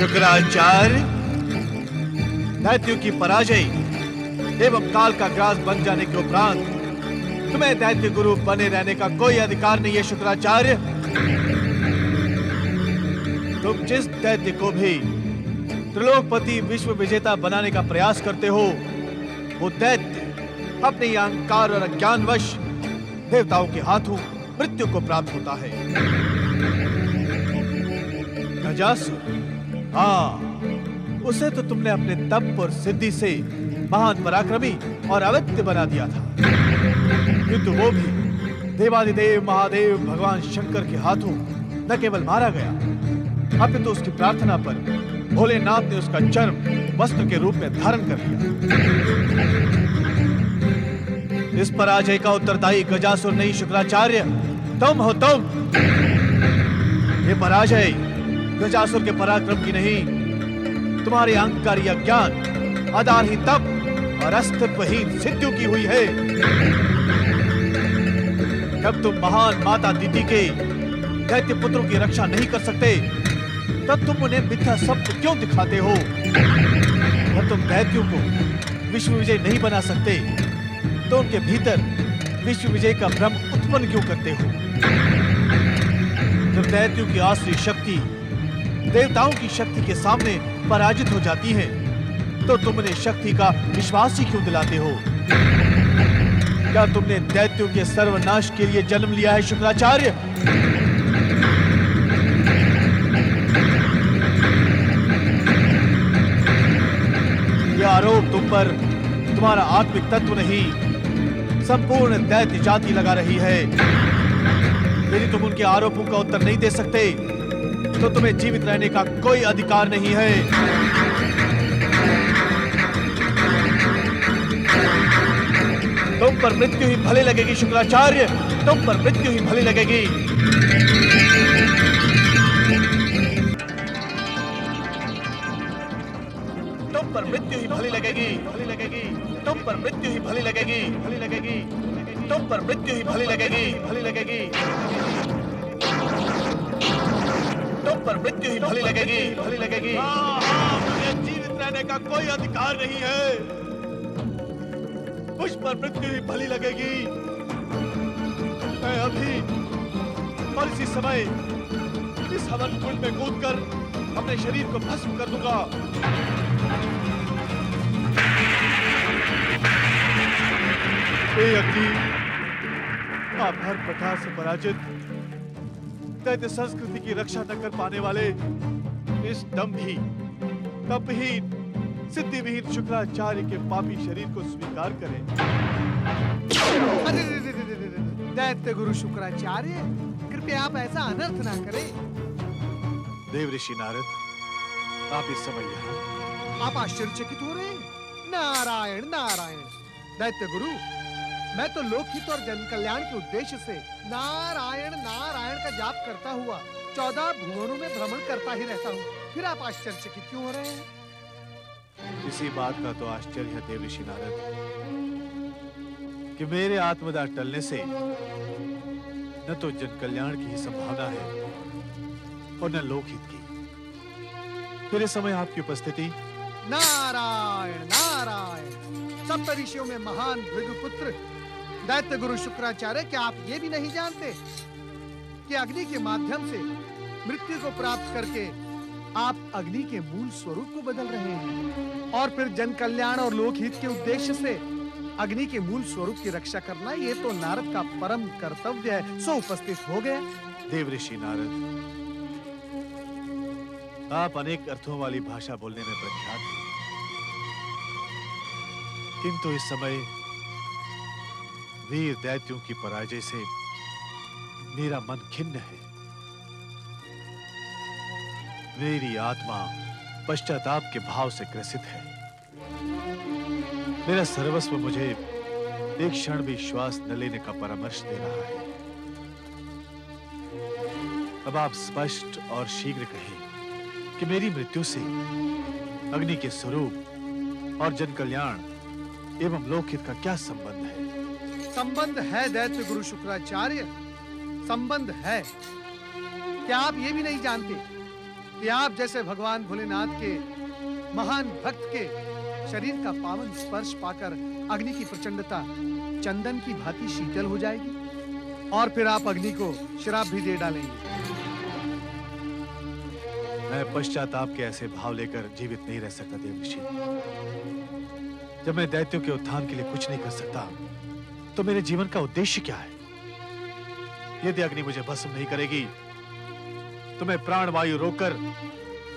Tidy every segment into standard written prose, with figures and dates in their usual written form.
शुक्राचार्य, दैत्यों की पराजय एवं काल का ग्रास बन जाने के उपरांत तुम्हें दैत्य गुरु बने रहने का कोई अधिकार नहीं है। शुक्राचार्य, तुम जिस दैत्य को भी त्रिलोकपति विश्व विजेता बनाने का प्रयास करते हो, वो दैत्य अपने अहंकार और अज्ञानवश देवताओं के हाथों मृत्यु को प्राप्त होता है। गजासुर, हाँ, उसे तो तुमने अपने तप और सिद्धि से महान पराक्रमी और अवैध बना दिया था, किंतु वो भी देवादिदेव महादेव भगवान शंकर के हाथों न केवल मारा गया, अपितु तो उसकी प्रार्थना पर भोलेनाथ ने उसका चर्म वस्त्र के रूप में धारण कर लिया। इस पराजय का उत्तरदायी गजासुर नहीं शुक्राचार्य, तुम हो तुम। ये पराजय गजासुर के पराक्रम की नहीं, तुम्हारे अहंकारी अज्ञान, आधारहीन तप और अस्तित्वहीन सिद्धियों की हुई है। जब तुम महान माता दीदी के दैत्य पुत्रों की रक्षा नहीं कर सकते, तब तुम उन्हें मिथ्या शब्द क्यों दिखाते हो? जब तुम दैत्यों को विश्व विजय नहीं बना सकते, तो उनके भीतर विश्व विजय का भ्रम उत्पन्न क्यों करते हो? जब दैत्यों की आसुरी शक्ति देवताओं की शक्ति के सामने पराजित हो जाती है, तो तुम उन्हें शक्ति का विश्वास ही क्यों दिलाते हो? क्या तुमने दैत्यों के सर्वनाश के लिए जन्म लिया है शुक्राचार्य? यह आरोप तुम पर तुम्हारा आत्मिक तत्व नहीं, संपूर्ण दैत्य जाति लगा रही है। यदि तुम उनके आरोपों का उत्तर नहीं दे सकते, तो तुम्हें जीवित रहने का कोई अधिकार नहीं है। तुम पर मृत्यु ही भले लगेगी शुक्राचार्य, तुम पर मृत्यु ही भले लगेगी। तुम पर मृत्यु ही भली लगेगी, भली लगेगी। तुम पर मृत्यु ही भली लगेगी, भली लगेगी। तुम पर मृत्यु ही भली लगेगी, भली लगेगी। तुम पर मृत्यु ही भली लगेगी, भली लगेगी। मुझे जीवित रहने का कोई अधिकार नहीं है। मुझ पर मृत्यु ही भली लगेगी। मैं अभी और इसी समय इस हवन कुंड में कूदकर अपने शरीर को भस्म कर दूंगा। अग्नि, आप हर प्रकार से पराजित, दैत्य संस्कृति की रक्षा न कर पाने वाले इस दम्भी, तपहीन, सिद्धिविहीन शुक्राचार्य के पापी शरीर को स्वीकार करें। अरे दैत्य गुरु शुक्राचार्य, कृपया आप ऐसा अनर्थ ना करें। देव ऋषि नारद, आप इस समय यहाँ। आप आश्चर्यचकित हो रहे हैं? नारायण नारायण। दैत्य गुरु, मैं तो लोकहित और जन कल्याण के उद्देश्य से नारायण नारायण का जाप करता हुआ 14 भुवनों में भ्रमण करता ही रहता हूँ। फिर आप आश्चर्यचकित क्यों हो रहे हैं? इसी बात का तो आश्चर्य है देव ऋषि नारद, कि मेरे आत्मदाह टलने से न तो जन कल्याण की ही संभावना है और न लोकहित की। फिर इस समय आपकी उपस्थिति। नारायण नारायण। सप्तऋषियों में महान भृगुपुत्र दैत्य गुरु शुक्राचार्य, क्या आप ये भी नहीं जानते कि अग्नि के माध्यम से मृत्यु को प्राप्त करके आप अग्नि के मूल स्वरूप को बदल रहे हैं, और फिर जन कल्याण और लोकहित के उद्देश्य से अग्नि के मूल स्वरूप की रक्षा करना, ये तो नारद का परम कर्तव्य है। सो उपस्थित हो गया। देव ऋषि नारद, आप अनेक अर्थों वाली भाषा बोलने में प्रख्यात हैं, किंतु इस समय वीर दैत्यों की पराजय से मेरा मन खिन्न है। मेरी आत्मा पश्चाताप के भाव से ग्रसित है। मेरा सर्वस्व मुझे एक क्षण भी श्वास न लेने का परामर्श दे रहा है। अब आप स्पष्ट और शीघ्र कहें कि मेरी मृत्यु से अग्नि के स्वरूप और जन कल्याण एवं लोकहित का क्या संबंध है? संबंध है दैत्य गुरु शुक्राचार्य, संबंध है। क्या आप ये भी नहीं जानते कि आप जैसे भगवान भोलेनाथ के महान भक्त के शरीर का पावन स्पर्श पाकर अग्नि की प्रचंडता चंदन की भांति शीतल हो जाएगी और फिर आप अग्नि को श्राप भी दे डालेंगे। मैं पश्चाताप के ऐसे भाव लेकर जीवित नहीं रह सकता देवऋषि। जब मैं दैत्यों के उत्थान के लिए कुछ नहीं कर सकता, तो मेरे जीवन का उद्देश्य क्या है? यदि अग्नि मुझे भस्म नहीं करेगी, तो मैं प्राणवायु रोककर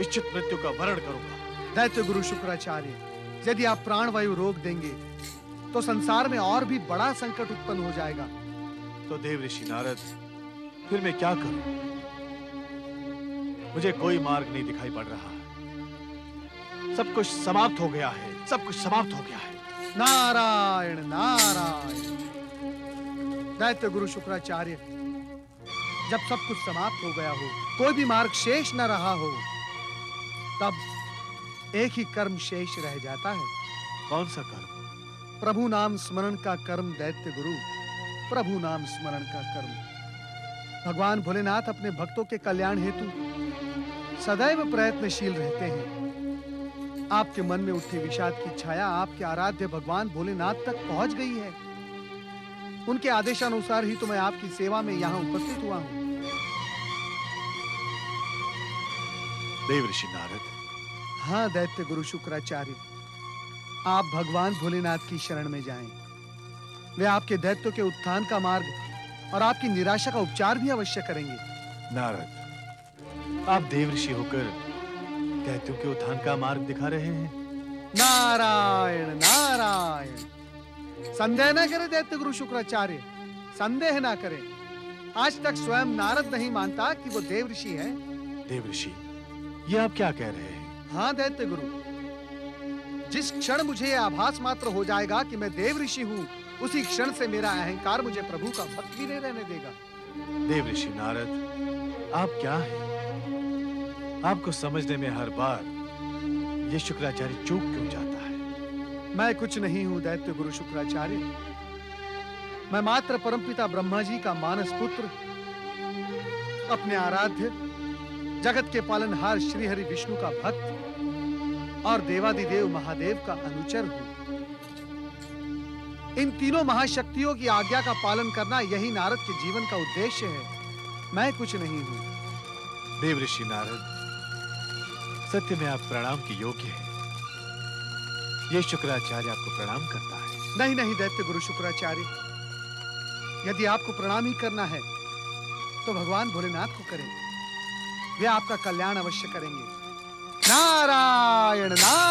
इच्छित मृत्यु का वरण करूंगा। दैत्य गुरु शुक्राचार्य, यदि आप प्राणवायु रोक देंगे, तो संसार में और भी बड़ा संकट उत्पन्न हो जाएगा। तो देवऋषि नारद, फिर मैं क्या करूं? मुझे कोई मार्ग नहीं दिखाई पड़ रहा। सब कुछ समाप्त हो गया है, सब कुछ समाप्त हो गया है। नारायण नारायण। दैत्य गुरु शुक्राचार्य, जब सब कुछ समाप्त हो गया हो, कोई भी मार्ग शेष न रहा हो, तब एक ही कर्म शेष रह जाता है। कौन सा कर्म? प्रभु नाम स्मरण का कर्म दैत्य गुरु, प्रभु नाम स्मरण का कर्म। भगवान भोलेनाथ अपने भक्तों के कल्याण हेतु सदैव प्रयत्नशील रहते हैं। आपके मन में उठे विषाद की छाया आपके आराध्य भगवान भोलेनाथ तक पहुंच गई है। उनके आदेशानुसार ही तो मैं आपकी सेवा में यहाँ उपस्थित हुआ हूँ। देवऋषि नारद। हाँ दैत्य गुरु शुक्राचार्य, आप भगवान भोलेनाथ की शरण में जाएं। वे आपके दैत्यों के उत्थान का मार्ग और आपकी निराशा का उपचार भी अवश्य करेंगे। नारद, आप देवऋषि होकर दैत्यों के उत्थान का मार्ग दिखा रहे हैं। नारायण नारायण। संदेह न करे दैत्य गुरु शुक्राचार्य, संदेह ना करें। आज तक स्वयं नारद नहीं मानता कि वो देवऋषि है। देवऋषि, ये आप क्या कह रहे हैं? हाँ दैत्य गुरु, जिस क्षण मुझे यह आभास मात्र हो जाएगा कि मैं देवऋषि हूँ, उसी क्षण से मेरा अहंकार मुझे प्रभु का भक्त भी नहीं रहने देगा। देवऋषि नारद, आप क्या हैं? आपको समझने में हर बार ये शुक्राचार्य चूक क्यों जाता है? मैं कुछ नहीं हूं दैत्य गुरु शुक्राचार्य। मैं मात्र परमपिता ब्रह्मा जी का मानस पुत्र, अपने आराध्य जगत के पालनहार श्री हरि विष्णु का भक्त और देवादिदेव महादेव का अनुचर हूं। इन तीनों महाशक्तियों की आज्ञा का पालन करना यही नारद के जीवन का उद्देश्य है। मैं कुछ नहीं हूं। देवऋषि नारद, सत्य में आप प्रणाम के योग्य हैं। ये शुक्राचार्य आपको प्रणाम करता है। नहीं नहीं दैत्य गुरु शुक्राचार्य, यदि आपको प्रणाम ही करना है तो भगवान भोलेनाथ को करें। वे आपका कल्याण अवश्य करेंगे। नारायण नारायण।